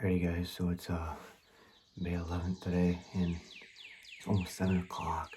Alrighty guys, so it's May 11th today and it's almost 7 o'clock.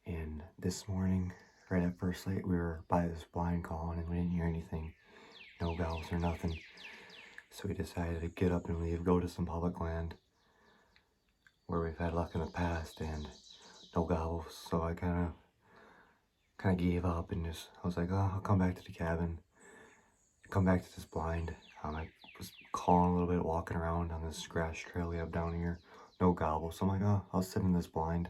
And this morning, right at first light, we were by this blind calling and we didn't hear anything. No bells or nothing. So we decided to get up and leave, go to some public land where we've had luck in the past and no gobbles. So I kind of gave up and I was like, oh, I'll come back to the cabin, come back to this blind. I was calling a little bit, walking around on this grass trail we have down here. No gobbles. So I'm like, oh, I'll sit in this blind.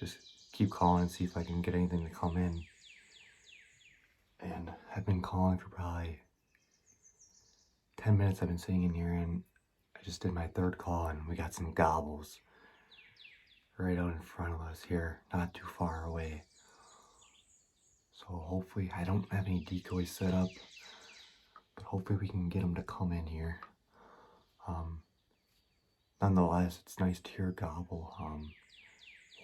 Just keep calling and see if I can get anything to come in. And I've been calling for probably 10 minutes. I've been sitting in here and I just did my third call and we got some gobbles right out in front of us here, not too far away. So hopefully, I don't have any decoys set up, but hopefully we can get them to come in here. Nonetheless, it's nice to hear a gobble.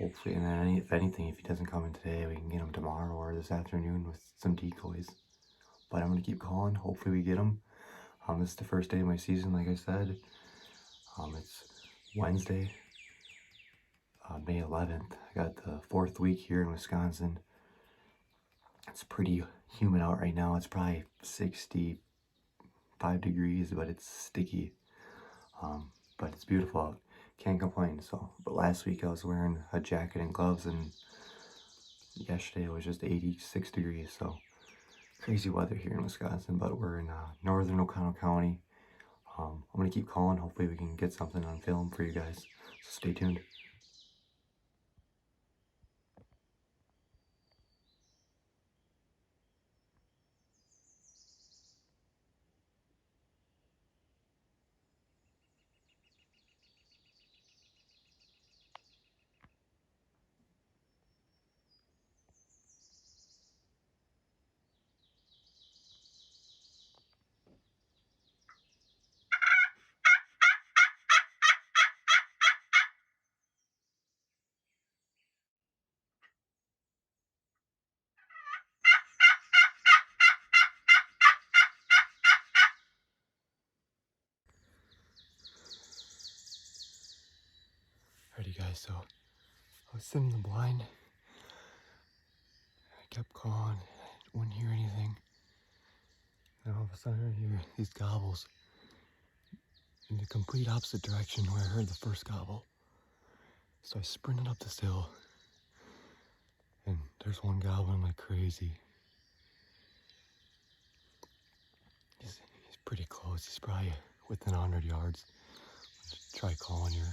Hopefully, and then if anything, if he doesn't come in today, we can get him tomorrow or this afternoon with some decoys. But I'm going to keep calling. Hopefully we get him. This is the first day of my season, like I said. It's Wednesday, May 11th. I got the 4th week here in Wisconsin. It's pretty humid out right now. It's probably 65 degrees, but it's sticky. But it's beautiful out. Can't complain. But last week I was wearing a jacket and gloves, and yesterday it was just 86 degrees. So crazy weather here in Wisconsin. But we're in northern O'Connell County. I'm gonna keep calling. Hopefully we can get something on film for you guys. So stay tuned. Alrighty guys, so I was sitting in the blind. I kept calling, I wouldn't hear anything. And all of a sudden I hear these gobbles in the complete opposite direction where I heard the first gobble. So I sprinted up this hill, and there's one gobbling like crazy. He's pretty close. He's probably within 100 yards. Let's try calling here.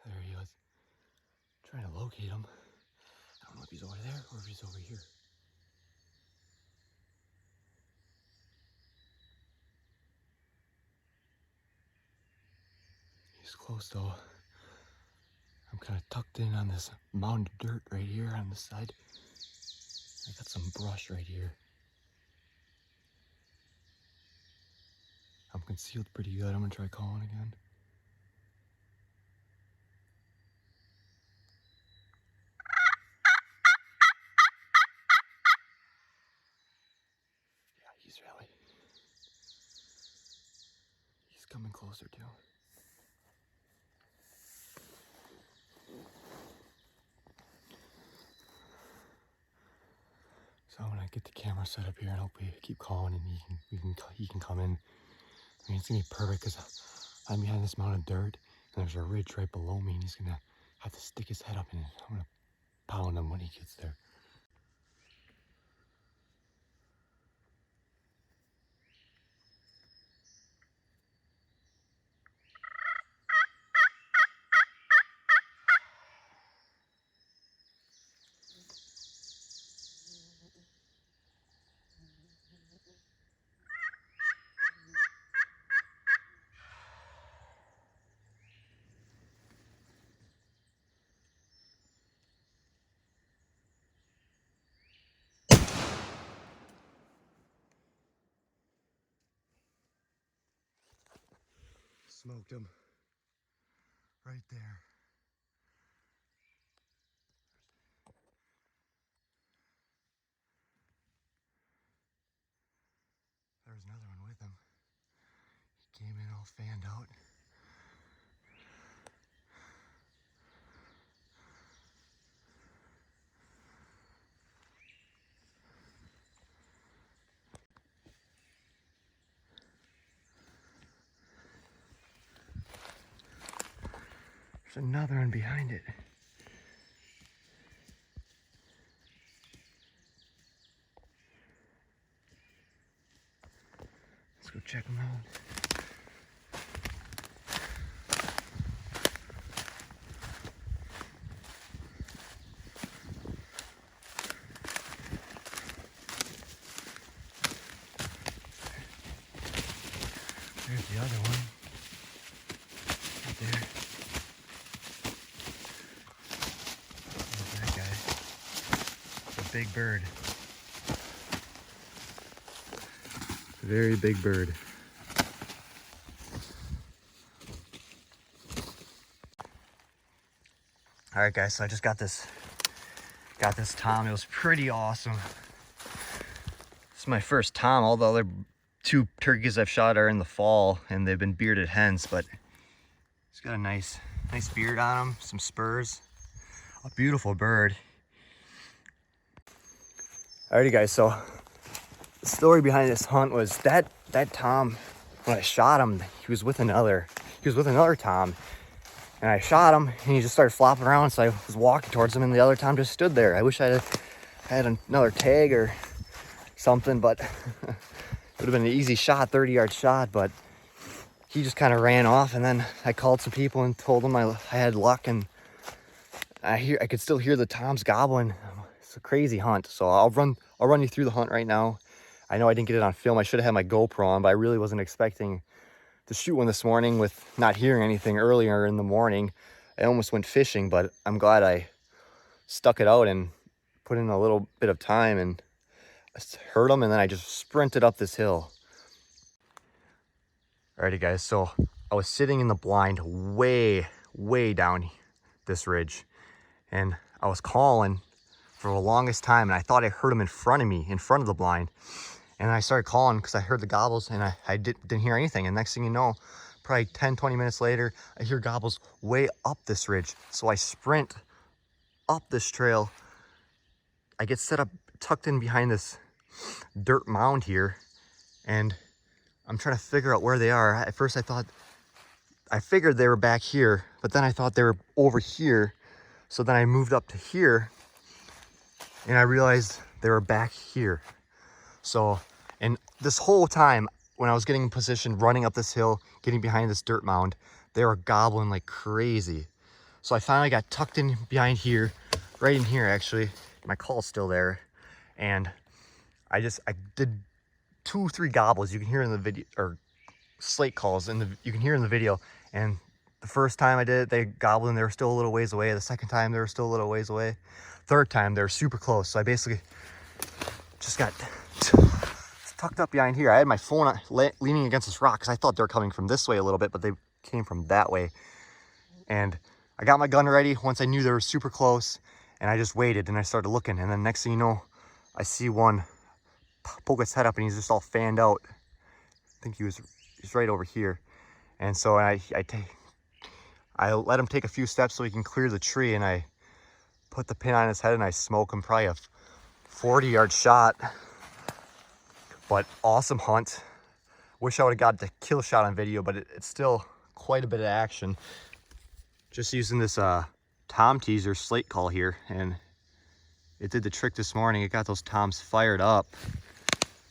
There he is. Trying to locate him. I don't know if he's over there or if he's over here. He's close though. I'm kind of tucked in on this mound of dirt right here on this side. I got some brush right here. I'm concealed pretty good. I'm gonna try calling again. Yeah, he's coming closer too. So I'm gonna get the camera set up here and hopefully keep calling and he can come in. I mean, it's gonna be perfect because I'm behind this mound of dirt and there's a ridge right below me and he's gonna have to stick his head up in it. I'm gonna pound him when he gets there. Smoked him right there. was another one with him. He came in all fanned out. There's another one behind it. Let's go check them out. There's the other one. Right there. There's that guy. It's a big bird. Very big bird. All right, guys, so I just got this tom. It was pretty awesome. This is my first tom. All the other 2 turkeys I've shot are in the fall, and they've been bearded hens, but it's got a nice beard on him, some spurs, a beautiful bird. Alrighty, guys, so the story behind this hunt was that tom, when I shot him, he was with another tom, and I shot him and he just started flopping around, so I was walking towards him and the other tom just stood there. I wish I had another tag or something, but it would have been an easy shot, 30-yard shot, but he just kind of ran off. And then I called some people and told them I had luck, and I could still hear the toms gobbling. It's a crazy hunt. So I'll run you through the hunt right now. I know I didn't get it on film. I should have had my GoPro on, but I really wasn't expecting to shoot one this morning with not hearing anything earlier in the morning. I almost went fishing, but I'm glad I stuck it out and put in a little bit of time, and I heard them, and then I just sprinted up this hill. Alrighty, guys, so I was sitting in the blind way down this ridge, and I was calling for the longest time, and I thought I heard him in front of me, in front of the blind. And I started calling because I heard the gobbles, and I didn't hear anything. And next thing you know, probably 10-20 minutes later, I hear gobbles way up this ridge. So I sprint up this trail. I get set up, tucked in behind this dirt mound here, and I'm trying to figure out where they are. At first I figured they were back here, but then I thought they were over here. So then I moved up to here, and I realized they were back here. So, and this whole time when I was getting in position, running up this hill, getting behind this dirt mound, they were gobbling like crazy. So I finally got tucked in behind here, right in here actually. My call's still there. And I did 2-3 gobbles. You can hear in the video, or slate calls, you can hear in the video. And the first time I did it, they gobbled and they were still a little ways away. The second time, they were still a little ways away. Third time, they were super close. So I basically just got tucked up behind here. I had my phone leaning against this rock because I thought they were coming from this way a little bit, but they came from that way. And I got my gun ready once I knew they were super close, and I just waited and I started looking. And then next thing you know, I see one poke his head up and he's just all fanned out. I think he's right over here. And so I let him take a few steps so he can clear the tree, and I put the pin on his head and I smoke him, probably a 40-yard shot. But awesome hunt. Wish I would have got the kill shot on video, but it's still quite a bit of action. Just using this tom teaser slate call here, and it did the trick this morning. It got those toms fired up.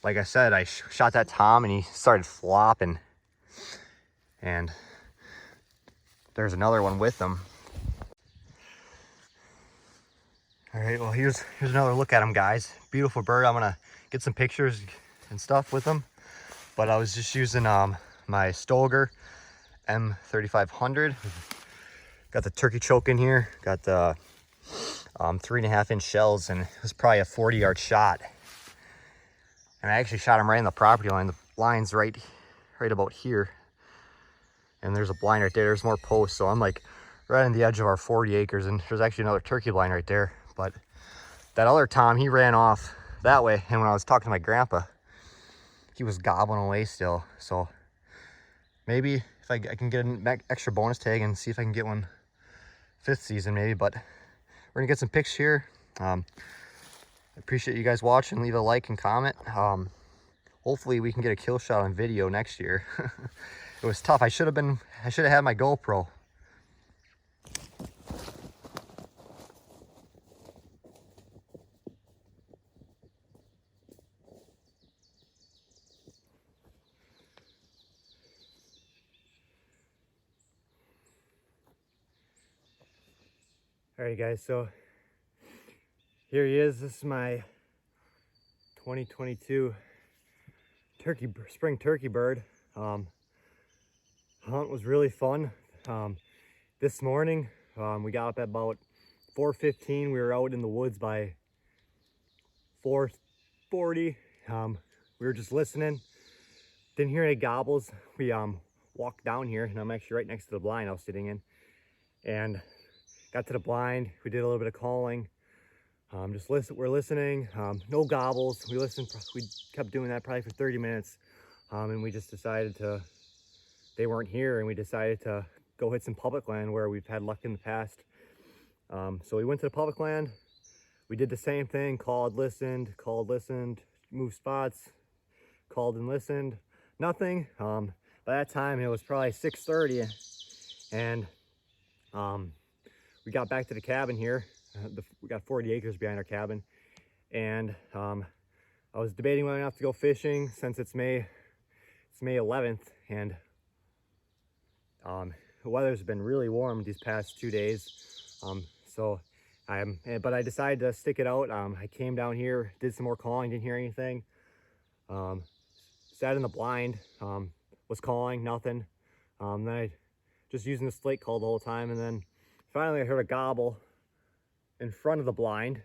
Like I said, I shot that tom and he started flopping. And there's another one with him. All right, well, here's another look at him, guys. Beautiful bird. I'm gonna get some pictures and stuff with him. But I was just using my Stoeger M3500. Got the turkey choke in here. Got the 3.5-inch shells, and it was probably a 40-yard shot. And I actually shot him right in the property line. The blind's right about here. And there's a blind right there. There's more posts. So I'm like right on the edge of our 40 acres. And there's actually another turkey blind right there. But that other tom, he ran off that way. And when I was talking to my grandpa, he was gobbling away still. So maybe if I can get an extra bonus tag and see if I can get one 5th season maybe, but we're gonna get some pics here. I appreciate you guys watching. Leave a like and comment. Hopefully we can get a kill shot on video next year. It was tough. I should have had my GoPro. All right, guys, so here he is. This is my 2022 spring turkey bird. Hunt was really fun. This morning, we got up at about 4:15. We were out in the woods by 4:40. We were just listening. Didn't hear any gobbles. We walked down here, and I'm actually right next to the blind I was sitting in. And got to the blind. We did a little bit of calling. We're listening. No gobbles. We kept doing that probably for 30 minutes. And we just decided they weren't here, and we decided to go hit some public land where we've had luck in the past. So we went to the public land. We did the same thing, called, listened, moved spots, called and listened, nothing. By that time it was probably 6:30, and we got back to the cabin here. We got 40 acres behind our cabin, and I was debating whether or not to go fishing since it's May 11th, and the weather's been really warm these past 2 days. But I decided to stick it out. I came down here, did some more calling, didn't hear anything. Sat in the blind, was calling, nothing. Then I just using the slate call the whole time, and then finally I heard a gobble in front of the blind,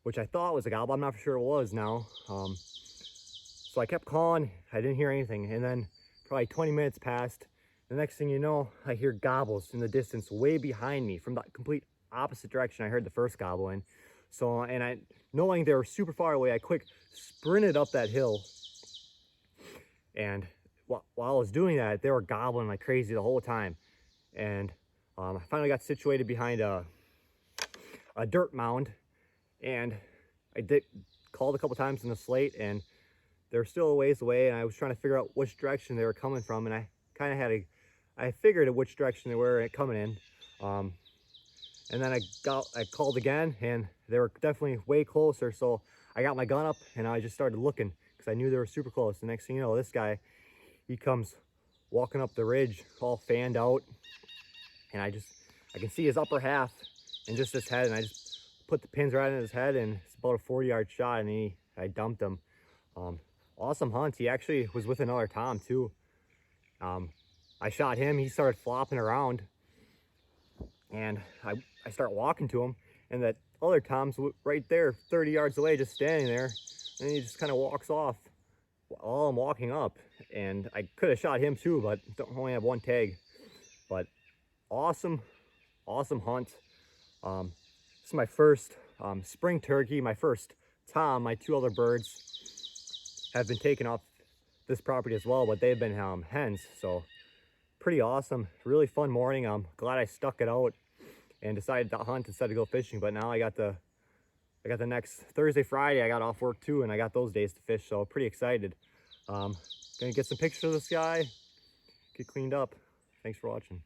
which I thought was a gobble. I'm not sure it was now. So I kept calling, I didn't hear anything, and then probably 20 minutes passed. The next thing you know, I hear gobbles in the distance way behind me from the complete opposite direction I heard the first gobble in. So, knowing they were super far away, I quick sprinted up that hill. And while I was doing that, they were gobbling like crazy the whole time. And I finally got situated behind a dirt mound, and I called a couple times in the slate, and they were still a ways away, and I was trying to figure out which direction they were coming from, and I kind of I figured at which direction they were coming in. And then I called again, and they were definitely way closer. So I got my gun up, and I just started looking because I knew they were super close. The next thing you know, this guy, he comes walking up the ridge all fanned out, and I can see his upper half and just his head, and I just put the pins right in his head, and it's about a 40-yard shot, and I dumped him. Awesome hunt. He actually was with another tom too. I shot him, he started flopping around, and I start walking to him, and that other tom's right there 30 yards away, just standing there, and he just kind of walks off while I'm walking up. And I could have shot him too, but only have one tag. But awesome hunt. This is my first spring turkey, my first tom. My 2 other birds have been taken off this property as well, but they've been hens. So pretty awesome, really fun morning. I'm glad I stuck it out and decided to hunt instead of go fishing. But now I got the next Thursday, Friday, I got off work too, and I got those days to fish, so pretty excited. Gonna get some pictures of this guy, get cleaned up. Thanks for watching.